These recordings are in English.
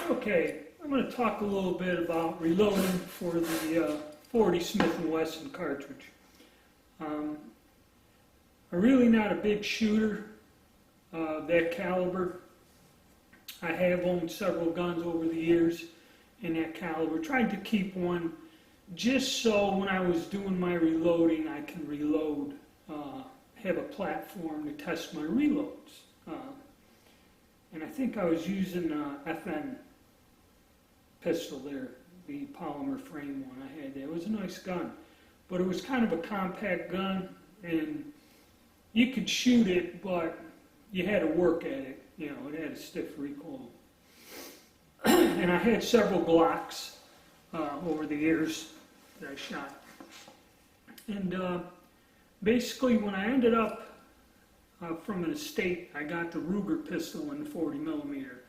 Okay, I'm going to talk a little bit about reloading for the 40 Smith & Wesson cartridge. I'm really not a big shooter that caliber. I have owned several guns over the years in that caliber. Tried to keep one just so when I was doing my reloading I can reload, have a platform to test my reloads. And I think I was using FN pistol there, the polymer frame one I had there. It was a nice gun, but it was kind of a compact gun, and you could shoot it, but you had to work at it. You know, it had a stiff recoil. And I had several Glocks over the years that I shot. And basically, when I ended up from an estate, I got the Ruger pistol in the 40 millimeter.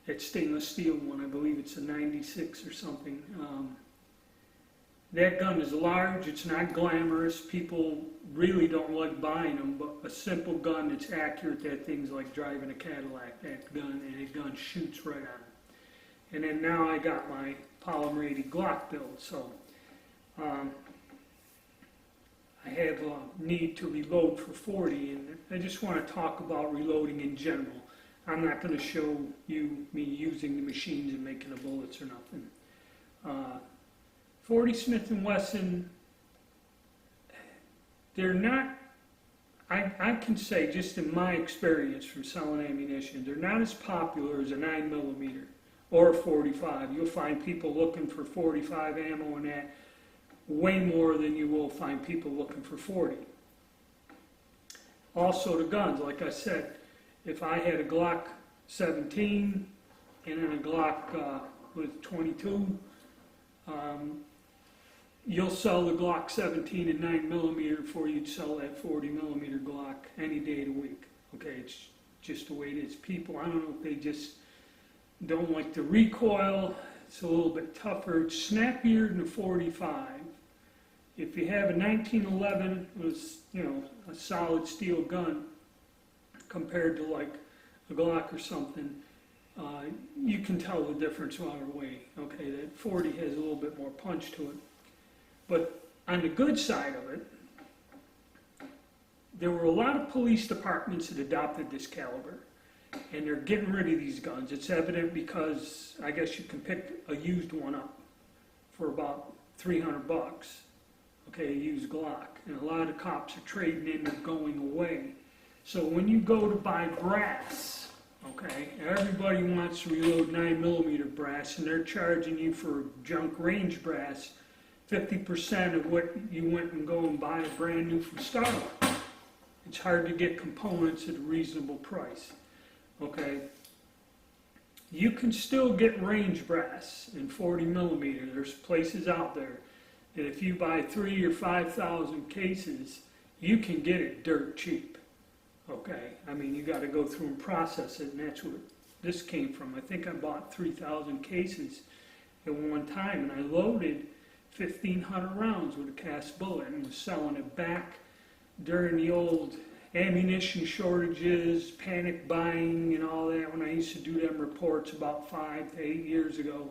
That stainless steel one, I believe it's a 96 or something. That gun is large, it's not glamorous, people really don't like buying them, but a simple gun that's accurate, that thing's like driving a Cadillac, that gun, and that gun shoots right on it. And then now I got my polymer 80 Glock build, so I have a need to reload for 40, and I just want to talk about reloading in general. I'm not going to show you me using the machines and making the bullets or nothing. 40 Smith & Wesson, they're not, I can say just in my experience from selling ammunition, they're not as popular as a 9mm or a 45. You'll find people looking for 45 ammo and that way more than you will find people looking for 40. Also the guns, like I said, if I had a Glock 17 and then a Glock with 22, you'll sell the Glock 17 and 9mm before you'd sell that 40mm Glock any day of the week. Okay, it's just the way it is. People, I don't know if they just don't like the recoil. It's a little bit tougher. It's snappier than a 45. If you have a 1911, it was, you know, a solid steel gun compared to like a Glock or something, you can tell the difference right away. Okay, that 40 has a little bit more punch to it. But on the good side of it, there were a lot of police departments that adopted this caliber, and they're getting rid of these guns. It's evident because I guess you can pick a used one up for about $300. Okay, a used Glock, and a lot of the cops are trading in and going away. So when you go to buy brass, okay, everybody wants to reload 9mm brass, and they're charging you for junk range brass 50% of what you went and go and buy a brand new from Starbucks. It's hard to get components at a reasonable price. Okay, you can still get range brass in 40mm. There's places out there that if you buy 3,000 or 5,000 cases, you can get it dirt cheap. Okay, I mean, you got to go through and process it, and that's where this came from. I think I bought 3,000 cases at one time, and I loaded 1,500 rounds with a cast bullet and was selling it back during the old ammunition shortages, panic buying, and all that. When I used to do them reports about 5 to 8 years ago,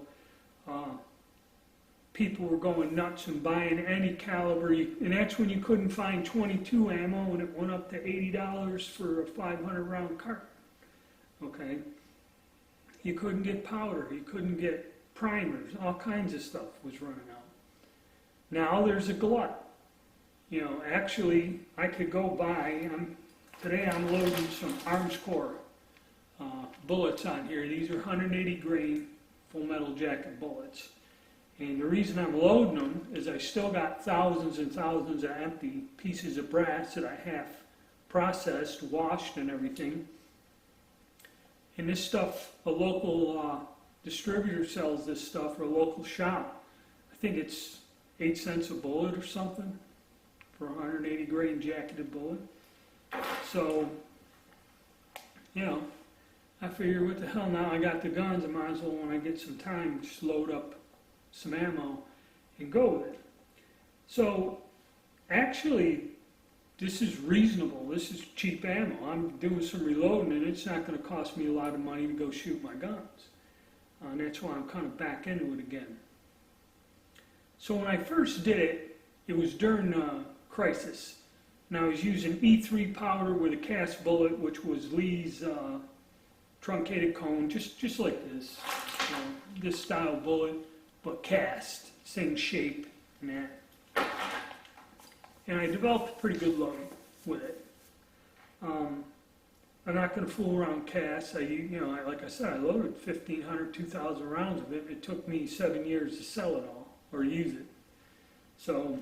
people were going nuts and buying any caliber, and that's when you couldn't find 22 ammo, and it went up to $80 for a 500 round carton. Okay, you couldn't get powder, you couldn't get primers, all kinds of stuff was running out. Now there's a glut. You know, actually, I could go buy, today I'm loading some Arms Corps bullets on here. These are 180 grain full metal jacket bullets. And the reason I'm loading them is I still got thousands and thousands of empty pieces of brass that I have processed, washed and everything. And this stuff, a local distributor sells this stuff, or a local shop. I think it's 8 cents a bullet or something for a 180 grain jacketed bullet. So, you know, I figure what the hell, now I got the guns, I might as well, when I get some time, just load up some ammo and go with it. So actually this is reasonable, this is cheap ammo. I'm doing some reloading and it's not going to cost me a lot of money to go shoot my guns. And that's why I'm kind of back into it again. So when I first did it, it was during crisis. And I was using E3 powder with a cast bullet, which was Lee's truncated cone, just like this. This style bullet, but cast, same shape and that. And I developed a pretty good load with it. I'm not going to fool around casts. Like I said, I loaded 1,500, 2,000 rounds of it. It took me 7 years to sell it all or use it. So,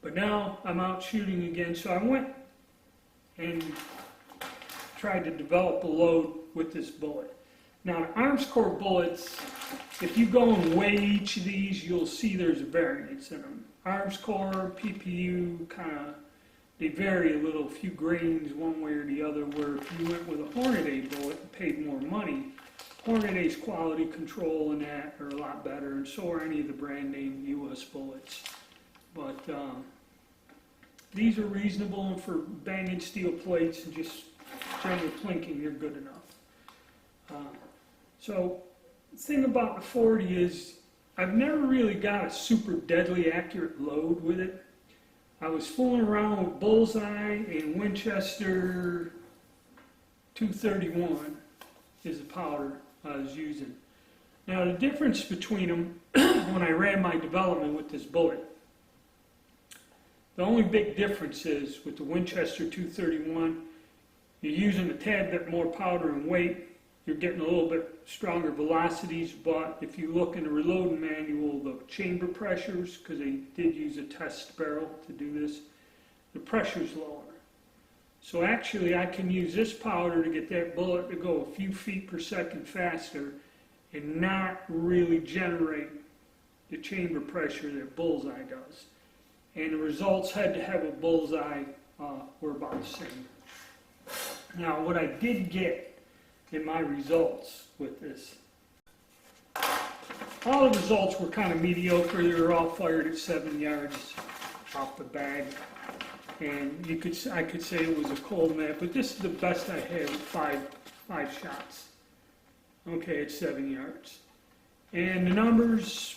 but now I'm out shooting again. So I went and tried to develop a load with this bullet. Now, the Arms Corps bullets, if you go and weigh each of these, you'll see there's a variance in them. Arms Corps, PPU, kind of, they vary a little, a few grains one way or the other, where if you went with a Hornady bullet and paid more money, Hornady's quality control and that are a lot better, and so are any of the brand name U.S. bullets. But these are reasonable, and for banging steel plates and just general plinking, you're good enough. So the thing about the 40 is I've never really got a super deadly accurate load with it. I was fooling around with Bullseye and Winchester 231 is the powder I was using. Now the difference between them when I ran my development with this bullet, the only big difference is with the Winchester 231, you're using a tad bit more powder and weight. You're getting a little bit stronger velocities, but if you look in the reloading manual, the chamber pressures, because they did use a test barrel to do this, the pressure's lower. So actually I can use this powder to get that bullet to go a few feet per second faster and not really generate the chamber pressure that Bullseye does. And the results head to head with Bullseye were about the same. Now what I did get in my results with this, all the results were kind of mediocre. They were all fired at 7 yards off the bag. And I could say it was a cold mat, but this is the best I had with five shots. Okay, at 7 yards. And the numbers,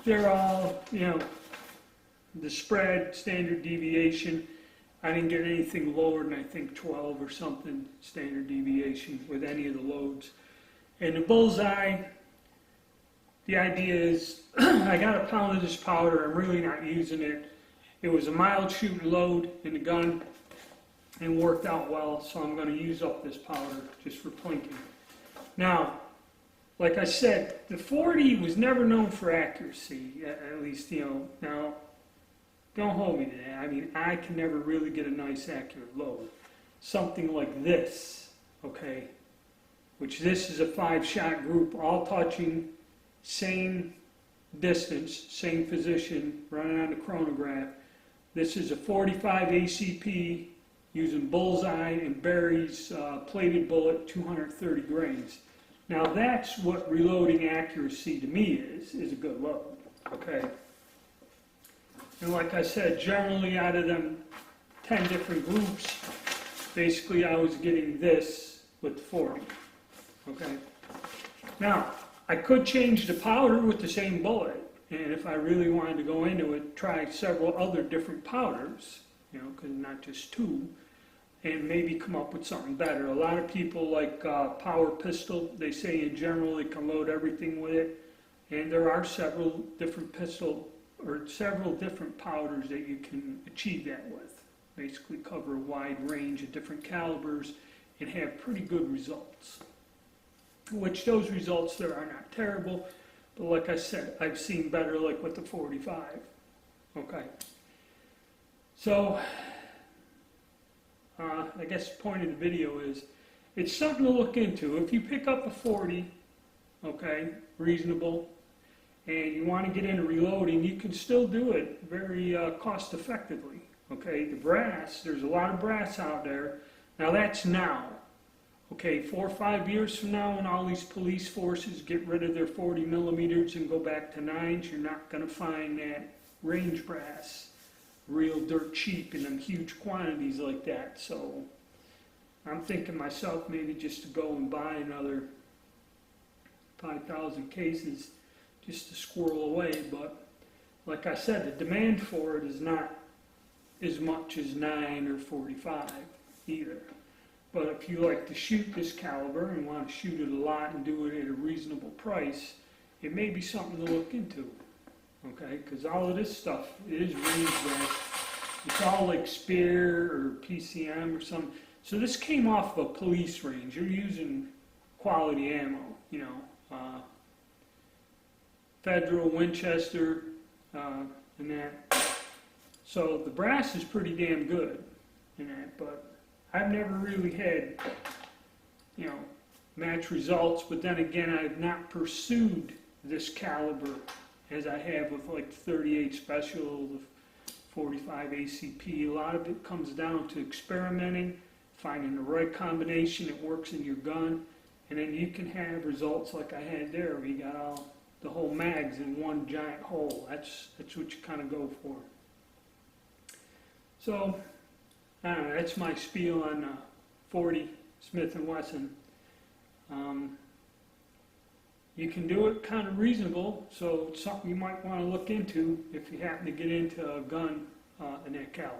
they're all, the spread, standard deviation. I didn't get anything lower than I think 12 or something standard deviation with any of the loads. And the Bullseye, the idea is I got a pound of this powder. I'm really not using it. It was a mild shooting load in the gun and worked out well, so I'm going to use up this powder just for plinking. Now, like I said, the 40 was never known for accuracy, at least, now, don't hold me to that. I mean, I can never really get a nice accurate load. Something like this, okay, which this is a 5-shot group, all touching, same distance, same position, running on the chronograph. This is a 45 ACP using Bullseye and Barry's plated bullet, 230 grains. Now that's what reloading accuracy to me is a good load, okay? And like I said, generally out of them 10 different groups, basically I was getting this with the 40, okay? Now, I could change the powder with the same bullet, and if I really wanted to go into it, try several other different powders, because not just two, and maybe come up with something better. A lot of people like Power Pistol. They say in general they can load everything with it, and there are several different powders that you can achieve that with. Basically cover a wide range of different calibers and have pretty good results. Which those results there are not terrible, but like I said, I've seen better like with the 45. Okay. So, I guess the point of the video is, it's something to look into. If you pick up a 40, okay, reasonable, and you want to get into reloading, you can still do it very cost effectively. Okay, the brass, there's a lot of brass out there. Now that's now. Okay, 4 or 5 years from now, when all these police forces get rid of their 40 millimeters and go back to 9s, you're not going to find that range brass real dirt cheap in them huge quantities like that. So I'm thinking myself maybe just to go and buy another 5,000 cases just to squirrel away. But like I said, the demand for it is not as much as 9 or 45 either. But if you like to shoot this caliber and want to shoot it a lot and do it at a reasonable price, it may be something to look into. Okay, because all of this stuff is range rack. It's all like Spear or PCM or something. So this came off of a police range. You're using quality ammo, you know, Federal, Winchester, and that. So the brass is pretty damn good in that, but I've never really had, you know, match results. But then again, I've not pursued this caliber as I have with like 38 Special, the 45 ACP. A lot of it comes down to experimenting, finding the right combination that works in your gun, and then you can have results like I had there, where you got all the whole mags in one giant hole. That's what you kind of go for. So, I don't know, that's my spiel on 40 Smith & Wesson. You can do it kind of reasonable, so it's something you might want to look into if you happen to get into a gun in that caliber.